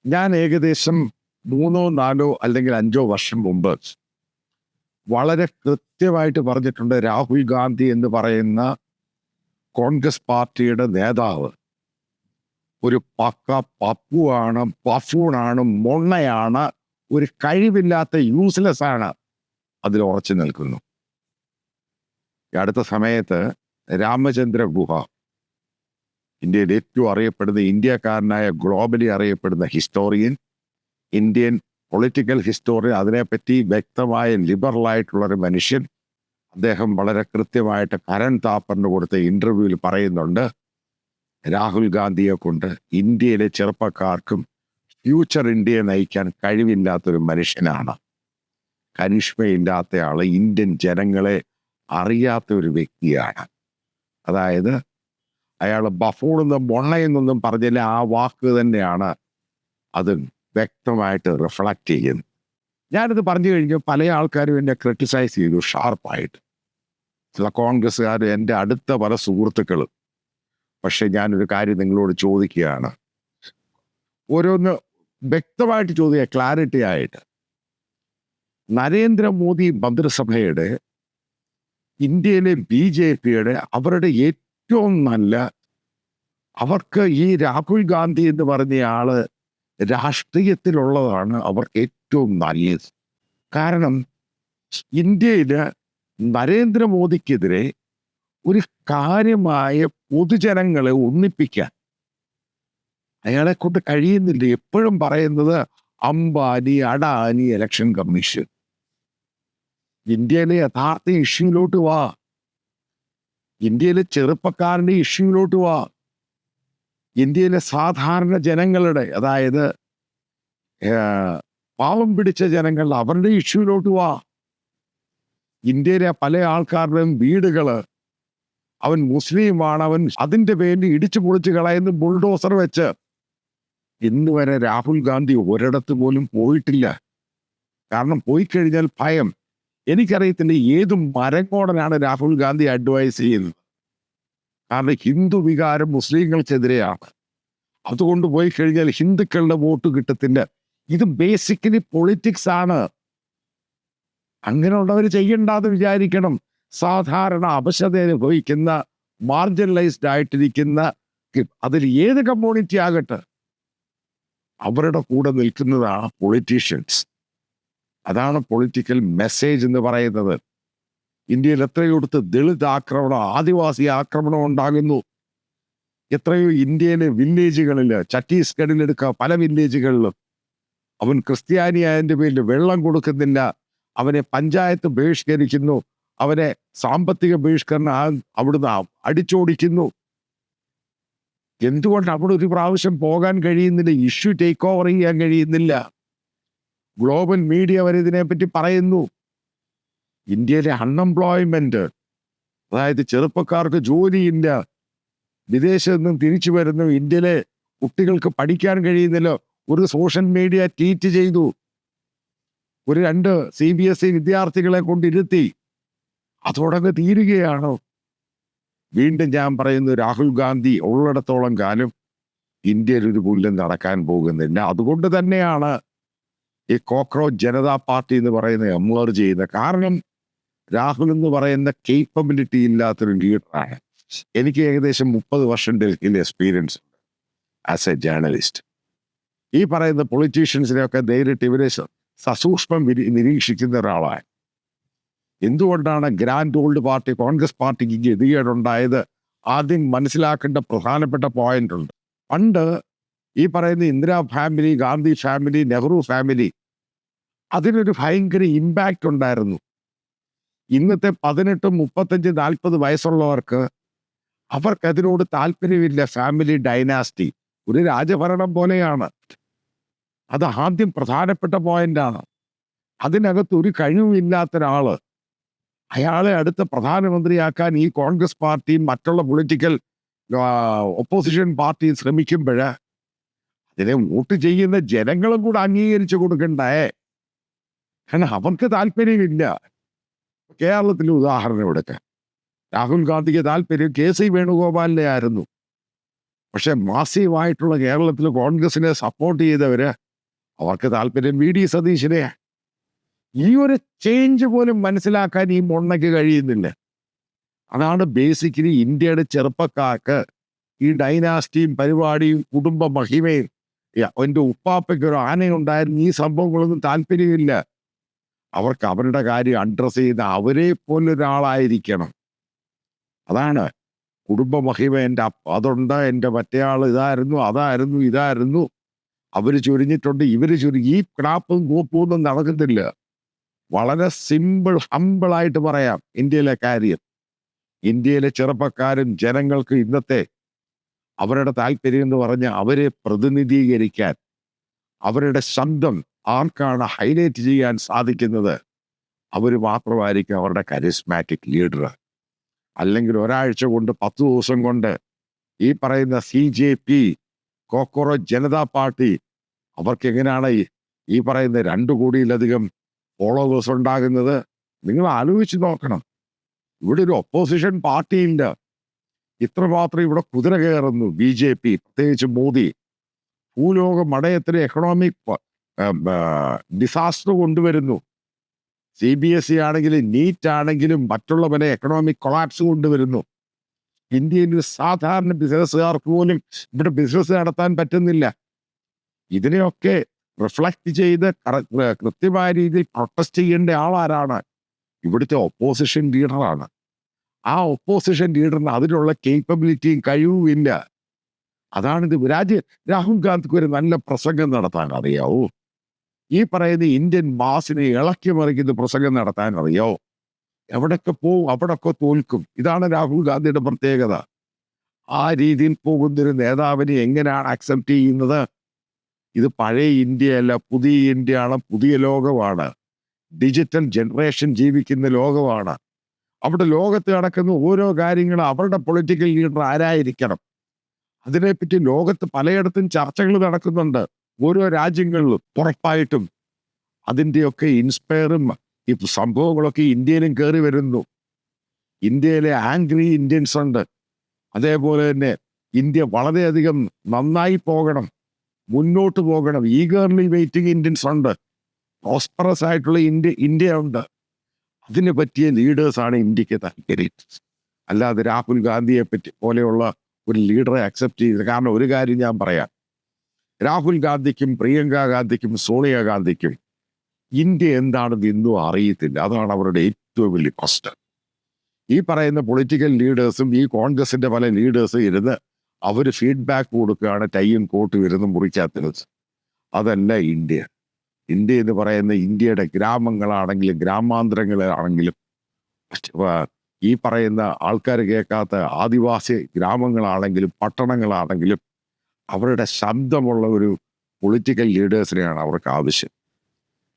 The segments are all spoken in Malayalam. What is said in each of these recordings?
ഞാൻ ഏകദേശം 3 4 അല്ലെങ്കിൽ 5 വർഷം മുമ്പ് വളരെ കൃത്യമായിട്ട് പറഞ്ഞിട്ടുണ്ട്. രാഹുൽ ഗാന്ധി എന്ന് പറയുന്ന കോൺഗ്രസ് പാർട്ടിയുടെ നേതാവ് ഒരു പക്ക പപ്പുവാണ്, പഫൂണാണ്, മൊണ്ണയാണ്, ഒരു കഴിവില്ലാത്ത യൂസ്ലെസ് ആണ്. അതിൽ ഉറച്ചു നിൽക്കുന്നു. ഈ അടുത്ത സമയത്ത് രാമചന്ദ്ര ഗുഹ, ഇന്ത്യയിൽ ഏറ്റവും അറിയപ്പെടുന്ന ഇന്ത്യക്കാരനായ ഗ്ലോബലി അറിയപ്പെടുന്ന ഹിസ്റ്റോറിയൻ, ഇന്ത്യൻ പൊളിറ്റിക്കൽ ഹിസ്റ്റോറിയൻ, അതിനെപ്പറ്റി വ്യക്തമായ ലിബറലായിട്ടുള്ളൊരു മനുഷ്യൻ, അദ്ദേഹം വളരെ കൃത്യമായിട്ട് കരൺ താപ്പറിന് കൊടുത്ത ഇന്റർവ്യൂവിൽ പറയുന്നുണ്ട്, രാഹുൽ ഗാന്ധിയെ കൊണ്ട് ഇന്ത്യയിലെ ചെറുപ്പക്കാർക്കും ഫ്യൂച്ചർ ഇന്ത്യയെ നയിക്കാൻ കഴിവില്ലാത്തൊരു മനുഷ്യനാണ്, കരിഷ്മയില്ലാത്തയാള്, ഇന്ത്യൻ ജനങ്ങളെ അറിയാത്ത ഒരു വ്യക്തിയാണ്. അതായത് അയാൾ ബഫൂണെന്നും മൊണ്ണയെന്നൊന്നും പറഞ്ഞില്ല, ആ വാക്ക് തന്നെയാണ് അത് വ്യക്തമായിട്ട് റിഫ്ലക്റ്റ് ചെയ്യുന്നത്. ഞാനിത് പറഞ്ഞു കഴിഞ്ഞ് പല ആൾക്കാരും എന്നെ ക്രിട്ടിസൈസ് ചെയ്തു ഷാർപ്പായിട്ട്, ചില കോൺഗ്രസ്സുകാരും എൻ്റെ അടുത്ത പല സുഹൃത്തുക്കളും. പക്ഷെ ഞാനൊരു കാര്യം നിങ്ങളോട് ചോദിക്കുകയാണ്, ഓരോന്ന് വ്യക്തമായിട്ട് ചോദിക്കുക, ക്ലാരിറ്റി ആയിട്ട്. നരേന്ദ്രമോദി മന്ത്രിസഭയുടെ, ഇന്ത്യയിലെ BJPയുടെ അവരുടെ ഏറ്റവും നല്ല, അവർക്ക് ഈ രാഹുൽ ഗാന്ധി എന്ന് പറഞ്ഞയാള് രാഷ്ട്രീയത്തിലുള്ളതാണ് അവർക്ക് ഏറ്റവും നല്ലത്. കാരണം ഇന്ത്യയില് നരേന്ദ്രമോദിക്കെതിരെ ഒരു കാര്യമായ പൊതുജനങ്ങളെ ഒന്നിപ്പിക്കാൻ അയാളെ കൊണ്ട് കഴിയുന്നില്ല. എപ്പോഴും പറയുന്നത് അംബാനി, അഡാനി, ഇലക്ഷൻ കമ്മീഷൻ. ഇന്ത്യയിലെ യഥാർത്ഥ ഇഷ്യൂലോട്ട് വാ, ഇന്ത്യയിലെ ചെറുപ്പക്കാരൻ്റെ ഇഷ്യൂലോട്ട് വാ, ഇന്ത്യയിലെ സാധാരണ ജനങ്ങളുടെ, അതായത് പാവം പിടിച്ച ജനങ്ങൾ, അവരുടെ ഇഷ്യൂലോട്ട് വാ. ഇന്ത്യയിലെ പല ആൾക്കാരുടെയും വീടുകള്, അവൻ മുസ്ലിമാണ്, അവൻ അതിൻ്റെ പേരിൽ ഇടിച്ചു പൊളിച്ച് കളയുന്ന ബുൾഡോസർ വെച്ച് ഇന്ന് വരെ രാഹുൽ ഗാന്ധി ഒരിടത്ത് പോലും പോയിട്ടില്ല. കാരണം പോയി കഴിഞ്ഞാൽ ഭയം. എനിക്കറിയത്തില്ല ഏത് മരങ്ങോടനാണ് രാഹുൽ ഗാന്ധി അഡ്വൈസ് ചെയ്യുന്നത്. കാരണം ഹിന്ദു വികാരം മുസ്ലിങ്ങൾക്കെതിരെയാണ്. അതുകൊണ്ട് പോയി കഴിഞ്ഞാൽ ഹിന്ദുക്കളുടെ വോട്ട് കിട്ടത്തില്ല. ഇത് ബേസിക്കലി പൊളിറ്റിക്സ് ആണ്. അങ്ങനെയുള്ളവർ ചെയ്യണ്ടെന്ന് വിചാരിക്കണം. സാധാരണ അവശത അനുഭവിക്കുന്ന, മാർജിനലൈസ്ഡ് ആയിട്ടിരിക്കുന്ന, അതിൽ ഏത് കമ്മ്യൂണിറ്റി ആകട്ടെ, അവരുടെ കൂടെ നിൽക്കുന്നതാണ് പൊളിറ്റീഷ്യൻസ്. അതാണ് പൊളിറ്റിക്കൽ മെസ്സേജ് എന്ന് പറയുന്നത്. ഇന്ത്യയിൽ എത്രയോടത്ത് ദളിത് ആക്രമണം, ആദിവാസി ആക്രമണം ഉണ്ടാകുന്നു. എത്രയോ ഇന്ത്യയിലെ വില്ലേജുകളിൽ, ഛത്തീസ്ഗഡിലെടുക്കുക, പല വില്ലേജുകളിലും അവൻ ക്രിസ്ത്യാനിയായതിൻ്റെ പേരിൽ വെള്ളം കൊടുക്കുന്നില്ല, അവനെ പഞ്ചായത്ത് ബഹിഷ്കരിക്കുന്നു, അവനെ സാമ്പത്തിക ബഹിഷ്കരണം അവിടുന്ന് അടിച്ചോടിക്കുന്നു. എന്തുകൊണ്ട് അവിടെ ഒരു പ്രാവശ്യം പോകാൻ കഴിയുന്നില്ല? ഇഷ്യൂ ടേക്ക് ഓവർ ചെയ്യാൻ കഴിയുന്നില്ല. ഗ്ലോബൽ മീഡിയ വരെ ഇതിനെപ്പറ്റി പറയുന്നു. ഇന്ത്യയിലെ അൺഎംപ്ലോയ്മെന്റ്, അതായത് ചെറുപ്പക്കാർക്ക് ജോലിയില്ല, വിദേശത്ത് നിന്നും തിരിച്ചു വരുന്നു, ഇന്ത്യയിലെ കുട്ടികൾക്ക് പഠിക്കാൻ കഴിയുന്നില്ല. ഒരു സോഷ്യൽ മീഡിയ ട്വീറ്റ് ചെയ്തു, ഒരു 2 CBSE വിദ്യാർത്ഥികളെ കൊണ്ടിരുത്തി. അതോടൊക്കെ തീരുകയാണോ? വീണ്ടും ഞാൻ പറയുന്നു, രാഹുൽ ഗാന്ധി ഉള്ളിടത്തോളം കാലം ഇന്ത്യയിൽ ഒരു പുല്ലും നടക്കാൻ പോകുന്നില്ല. അതുകൊണ്ട് തന്നെയാണ് ഈ കോക്രോച്ച് ജനതാ പാർട്ടി എന്ന് പറയുന്ന എമർജ് ചെയ്യുന്നത്. കാരണം രാഹുൽ എന്ന് പറയുന്ന കേപ്പബിലിറ്റി ഇല്ലാത്തൊരു ലീഡറാണ്. എനിക്ക് ഏകദേശം 30 വർഷം ഡൽഹിയിൽ എക്സ്പീരിയൻസ് ആസ് എ ജേർണലിസ്റ്റ്. ഈ പറയുന്ന പൊളിറ്റീഷ്യൻസിനെയൊക്കെ നേരിട്ട് ഇവരെ സസൂക്ഷ്മം നിരീക്ഷിക്കുന്ന ഒരാളാണ്. എന്തുകൊണ്ടാണ് ഗ്രാൻഡ് ഓൾഡ് പാർട്ടി, കോൺഗ്രസ് പാർട്ടിക്ക് ഗതികേടുണ്ടായത്? ആദ്യം മനസ്സിലാക്കേണ്ട പ്രധാനപ്പെട്ട പോയിന്റ് ഉണ്ട്. പണ്ട് ഈ പറയുന്ന Indira family, Gandhi family, Nehru family, അതിനൊരു ഭയങ്കര ഇമ്പാക്റ്റ് ഉണ്ടായിരുന്നു. ഇന്നത്തെ 18, 35, 40 വയസ്സുള്ളവർക്ക് അവർക്കതിനോട് താല്പര്യമില്ല. ഫാമിലി ഡൈനാസ്റ്റി ഒരു രാജഭരണം പോലെയാണ്. അത് ആദ്യം പ്രധാനപ്പെട്ട പോയിന്റാണ്. അതിനകത്ത് ഒരു കഴിവുമില്ലാത്ത ഒരാള്, അയാളെ അടുത്ത പ്രധാനമന്ത്രിയാക്കാൻ ഈ കോൺഗ്രസ് പാർട്ടിയും മറ്റുള്ള പൊളിറ്റിക്കൽ ഒപ്പോസിഷൻ പാർട്ടിയും ശ്രമിക്കുമ്പോൾ അതിനെ വോട്ട് ചെയ്യുന്ന ജനങ്ങളും കൂടെ അംഗീകരിച്ചു കൊടുക്കണ്ടേ? കാരണം അവർക്ക് താല്പര്യമില്ല. കേരളത്തിലെ ഉദാഹരണം എടുക്കാം. രാഹുൽ ഗാന്ധിക്ക് താല്പര്യം KC വേണുഗോപാലിനെ ആയിരുന്നു. പക്ഷെ മാസീവായിട്ടുള്ള കേരളത്തിൽ കോൺഗ്രസിനെ സപ്പോർട്ട് ചെയ്തവര് അവർക്ക് താല്പര്യം വി.ഡി. സതീശനെ. ഈ ഒരു ചേഞ്ച് പോലും മനസ്സിലാക്കാൻ ഈ മൊണ്ണയ്ക്ക് കഴിയുന്നില്ല. അതാണ് ബേസിക്കലി ഇന്ത്യയുടെ ചെറുപ്പക്കാർക്ക് ഈ ഡൈനാസ്റ്റിയും പരിപാടിയും കുടുംബ മഹിമയും എൻ്റെ ഉപ്പാപ്പയ്ക്ക് ഒരു ആനയുണ്ടായിരുന്നു, ഈ സംഭവങ്ങളൊന്നും താല്പര്യമില്ല. അവർക്ക് അവരുടെ കാര്യം അഡ്രസ് ചെയ്ത് അവരെ പോലൊരാളായിരിക്കണം. അതാണ് കുടുംബ മഹിമ. എൻ്റെ അതുണ്ട്, എൻ്റെ മറ്റേയാൾ ഇതായിരുന്നു, അതായിരുന്നു, ഇതായിരുന്നു, അവര് ചൊരിഞ്ഞിട്ടുണ്ട്, ഇവര് ചൊരിഞ്ഞു. ഈ ക്രാപ്പും കൂപ്പും ഒന്നും നടക്കത്തില്ല. വളരെ സിമ്പിൾ ഹമ്പിളായിട്ട് പറയാം ഇന്ത്യയിലെ കാര്യം. ഇന്ത്യയിലെ ചെറുപ്പക്കാരും ജനങ്ങൾക്ക് ഇന്നത്തെ അവരുടെ താല്പര്യം എന്ന് പറഞ്ഞ് അവരെ പ്രതിനിധീകരിക്കാൻ, അവരുടെ ശബ്ദം ആർക്കാണ് ഹൈലൈറ്റ് ചെയ്യാൻ സാധിക്കുന്നത്, അവർ മാത്രമായിരിക്കും അവരുടെ കരിസ്മാറ്റിക് ലീഡർ. അല്ലെങ്കിൽ ഒരാഴ്ച കൊണ്ട് 10 ദിവസം കൊണ്ട് ഈ പറയുന്ന CJP, കോക്കറോച്ച് ജനതാ പാർട്ടി, അവർക്ക് എങ്ങനെയാണ് ഈ പറയുന്ന 2 കോടിയിലധികം ഫോളോവേഴ്സ് ഉണ്ടാകുന്നത്? നിങ്ങൾ ആലോചിച്ച് നോക്കണം. ഇവിടെ ഒരു ഒപ്പോസിഷൻ പാർട്ടിയില്ല. ഇത്രമാത്രം ഇവിടെ കുതിര കയറുന്നു BJP, പ്രത്യേകിച്ച് മോദി. ഭൂലോക മടയത്തിന് എക്കണോമിക് ഡിസാസ്റ്റർ കൊണ്ടുവരുന്നു. CBSE ആണെങ്കിലും നീറ്റ് ആണെങ്കിലും മറ്റുള്ളവരെ എക്കണോമിക് കൊളാപ്സ് കൊണ്ടുവരുന്നു. ഇന്ത്യയിൽ സാധാരണ ബിസിനസ്സുകാർക്ക് പോലും ഇവിടെ ബിസിനസ് നടത്താൻ പറ്റുന്നില്ല. ഇതിനെയൊക്കെ റിഫ്ലക്ട് ചെയ്ത് കൃത്യമായ രീതിയിൽ പ്രൊട്ടസ്റ്റ് ചെയ്യേണ്ട ആളാരാണ്? ഇവിടുത്തെ ഒപ്പോസിഷൻ ലീഡറാണ്. ആ ഒപ്പോസിഷൻ ലീഡറിന് അതിനുള്ള കേപ്പബിലിറ്റിയും കഴിവും ഇല്ല. അതാണിത്. രാഹുൽ ഗാന്ധിക്ക് ഒരു നല്ല പ്രസംഗം നടത്താൻ അറിയാവൂ. ഈ പറയുന്ന ഇന്ത്യൻ മാസിനെ ഇളക്കി മറിക്കുന്ന പ്രസംഗം നടത്താൻ അറിയാവോ? എവിടൊക്കെ പോവും അവിടൊക്കെ തോൽക്കും. ഇതാണ് രാഹുൽ ഗാന്ധിയുടെ പ്രത്യേകത. ആ രീതിയിൽ പോകുന്നൊരു നേതാവിനെ എങ്ങനെയാണ് അക്സെപ്റ്റ് ചെയ്യുന്നത്? ഇത് പഴയ ഇന്ത്യയല്ല, പുതിയ ഇന്ത്യയാണ്, പുതിയ ലോകമാണ്. ഡിജിറ്റൽ ജനറേഷൻ ജീവിക്കുന്ന ലോകമാണ്. അവിടെ ലോകത്ത് നടക്കുന്ന ഓരോ കാര്യങ്ങളും അവരുടെ പൊളിറ്റിക്കൽ ലീഡർ ആരായിരിക്കണം, അതിനെപ്പറ്റി ലോകത്ത് പലയിടത്തും ചർച്ചകൾ നടക്കുന്നുണ്ട്. ഓരോ രാജ്യങ്ങളിലും ഉറപ്പായിട്ടും അതിൻ്റെയൊക്കെ ഇൻസ്പയറും ഈ സംഭവങ്ങളൊക്കെ ഇന്ത്യയിലും കയറി വരുന്നു. ഇന്ത്യയിലെ ആംഗ്രി ഇന്ത്യൻസ് ഉണ്ട്. അതേപോലെ തന്നെ ഇന്ത്യ വളരെയധികം നന്നായി പോകണം, മുന്നോട്ട് പോകണം, ഈഗർലി വെയിറ്റിംഗ് ഇന്ത്യൻസ് ഉണ്ട്. പ്രോസ്പറസ് ആയിട്ടുള്ള ഇന്ത്യ ഉണ്ട്. അതിന് പറ്റിയ ലീഡേഴ്സാണ് ഇന്ത്യക്ക് താല്പര്യം. അല്ലാതെ രാഹുൽ ഗാന്ധിയെ പറ്റി പോലെയുള്ള ഒരു ലീഡറെ അക്സെപ്റ്റ് ചെയ്ത്. കാരണം ഒരു കാര്യം ഞാൻ പറയാം, രാഹുൽ ഗാന്ധിക്കും പ്രിയങ്ക ഗാന്ധിക്കും സോണിയാഗാന്ധിക്കും ഇന്ത്യ എന്താണെന്ന് ഇന്നും അറിയത്തില്ല. അതാണ് അവരുടെ ഏറ്റവും വലിയ പ്രശ്നം. ഈ പറയുന്ന പൊളിറ്റിക്കൽ ലീഡേഴ്സും ഈ കോൺഗ്രസിന്റെ പല ലീഡേഴ്സും ഇരുന്ന് അവർ ഫീഡ്ബാക്ക് കൊടുക്കുകയാണ്, ടൈയും കോട്ടും ഇരുന്ന് മുറിക്കാത്തത്. അതല്ല ഇന്ത്യ. ഇന്ത്യ എന്ന് പറയുന്ന ഇന്ത്യയുടെ ഗ്രാമങ്ങളാണെങ്കിലും ഗ്രാമാന്തരങ്ങളാണെങ്കിലും ഈ പറയുന്ന ആൾക്കാർ കേൾക്കാത്ത ആദിവാസി ഗ്രാമങ്ങളാണെങ്കിലും പട്ടണങ്ങളാണെങ്കിലും അവരുടെ ശബ്ദമുള്ള ഒരു പൊളിറ്റിക്കൽ ലീഡേഴ്സിനെയാണ് അവർക്ക് ആവശ്യം.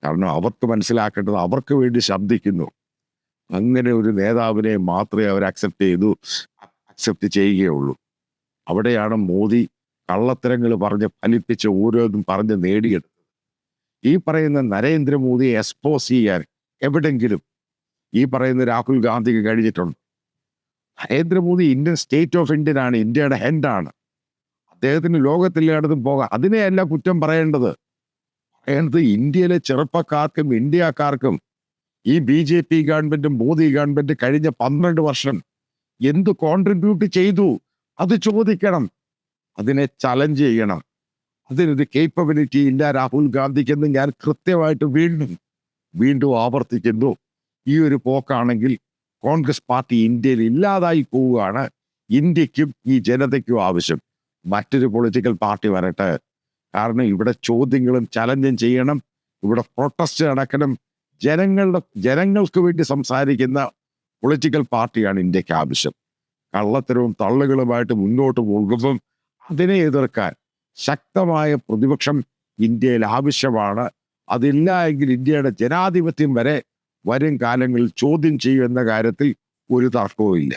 കാരണം അവർക്ക് മനസ്സിലാക്കേണ്ടത് അവർക്ക് വേണ്ടി ശബ്ദിക്കുന്നു. അങ്ങനെ ഒരു നേതാവിനെ മാത്രമേ അവർ അക്സെപ്റ്റ് ചെയ്യുകയുള്ളൂ. അവിടെയാണ് മോദി കള്ളത്തരങ്ങൾ പറഞ്ഞ് ഫലിപ്പിച്ച് ഓരോന്നും പറഞ്ഞ് നേടിയെടുത്തത്. ഈ പറയുന്ന നരേന്ദ്രമോദിയെ എക്സ്പോസ് ചെയ്യാൻ എവിടെങ്കിലും ഈ പറയുന്ന രാഹുൽ ഗാന്ധിക്ക് കഴിഞ്ഞിട്ടുണ്ട്. നരേന്ദ്രമോദി ഇന്ത്യൻ സ്റ്റേറ്റ് ഓഫ് ഇന്ത്യനാണ്, ഇന്ത്യയുടെ ഹെഡാണ്. അദ്ദേഹത്തിന് ലോകത്തില്ലാടത്തും പോകാം. അതിനെയല്ല കുറ്റം പറയേണ്ടത് ഇന്ത്യയിലെ ചെറുപ്പക്കാർക്കും ഇന്ത്യക്കാർക്കും ഈ BJP ഗവൺമെന്റും മോദി ഗവൺമെന്റ് കഴിഞ്ഞ 12 വർഷം എന്ത് കോൺട്രിബ്യൂട്ട് ചെയ്തു അത് ചോദിക്കണം, അതിനെ ചലഞ്ച് ചെയ്യണം. അതിനൊരു കേപ്പബിലിറ്റി ഇല്ല രാഹുൽ ഗാന്ധിക്കെന്ന് ഞാൻ കൃത്യമായിട്ട് വീണ്ടും ആവർത്തിക്കുന്നു. ഈ ഒരു പോക്കാണെങ്കിൽ കോൺഗ്രസ് പാർട്ടി ഇന്ത്യയിൽ ഇല്ലാതായി പോവുകയാണ്. ഇന്ത്യക്കും ഈ ജനതയ്ക്കും ആവശ്യം മറ്റൊരു പൊളിറ്റിക്കൽ പാർട്ടി വരട്ടെ. കാരണം ഇവിടെ ചോദ്യങ്ങളും ചലഞ്ചും ചെയ്യണം, ഇവിടെ പ്രൊട്ടസ്റ്റ് നടക്കണം. ജനങ്ങൾക്ക് വേണ്ടി സംസാരിക്കുന്ന പൊളിറ്റിക്കൽ പാർട്ടിയാണ് ഇന്ത്യക്ക് ആവശ്യം. കള്ളത്തരവും തള്ളുകളുമായിട്ട് മുന്നോട്ട് പോകുമ്പം അതിനെ എതിർക്കാൻ ശക്തമായ പ്രതിപക്ഷം ഇന്ത്യയിൽ ആവശ്യമാണ്. അതില്ല എങ്കിൽ ഇന്ത്യയുടെ ജനാധിപത്യം വരെ വരും കാലങ്ങളിൽ ചോദ്യം ചെയ്യുമെന്ന കാര്യത്തിൽ ഒരു തർക്കവും ഇല്ല.